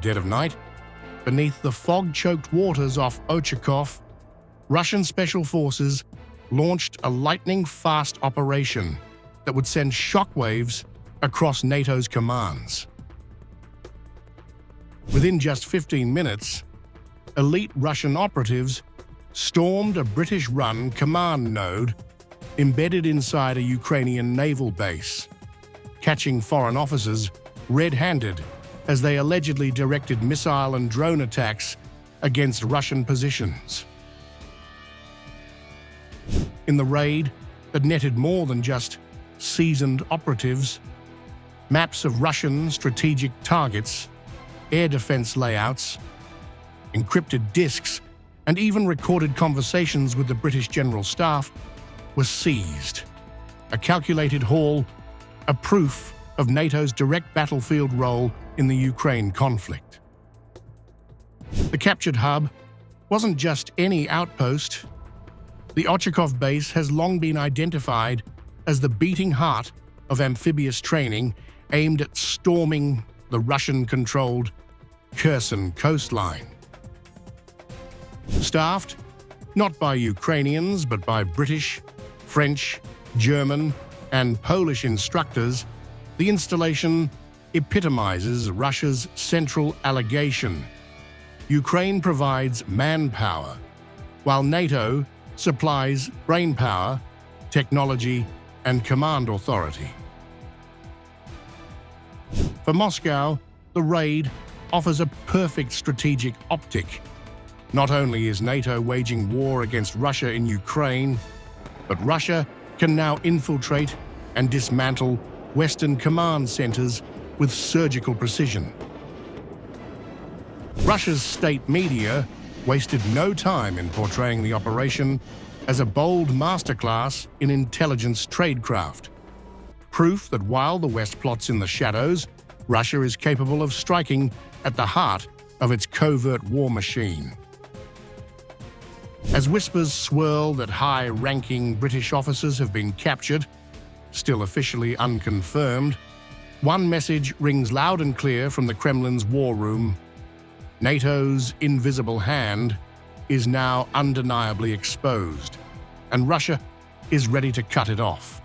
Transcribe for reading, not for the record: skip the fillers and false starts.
dead of night, beneath the fog-choked waters off Ochakov, Russian special forces launched a lightning-fast operation that would send shockwaves across NATO's commands. Within just 15 minutes, elite Russian operatives stormed a British-run command node embedded inside a Ukrainian naval base, catching foreign officers red-handed as they allegedly directed missile and drone attacks against Russian positions. In the raid that netted more than just seasoned operatives, maps of Russian strategic targets, air defense layouts, encrypted disks, and even recorded conversations with the British General Staff were seized. A calculated haul, a proof of NATO's direct battlefield role in the Ukraine conflict. The captured hub wasn't just any outpost. The Ochakov base has long been identified as the beating heart of amphibious training aimed at storming the Russian-controlled Kherson coastline. Staffed not by Ukrainians but by British, French, German, and Polish instructors, the installation epitomizes Russia's central allegation. Ukraine provides manpower, while NATO supplies brainpower, technology, and command authority. For Moscow, the raid offers a perfect strategic optic. Not only is NATO waging war against Russia in Ukraine, but Russia can now infiltrate and dismantle Western command centers with surgical precision. Russia's state media wasted no time in portraying the operation as a bold masterclass in intelligence tradecraft. Proof that while the West plots in the shadows, Russia is capable of striking at the heart of its covert war machine. As whispers swirl that high-ranking British officers have been captured, still officially unconfirmed, one message rings loud and clear from the Kremlin's war room: NATO's invisible hand is now undeniably exposed, and Russia is ready to cut it off.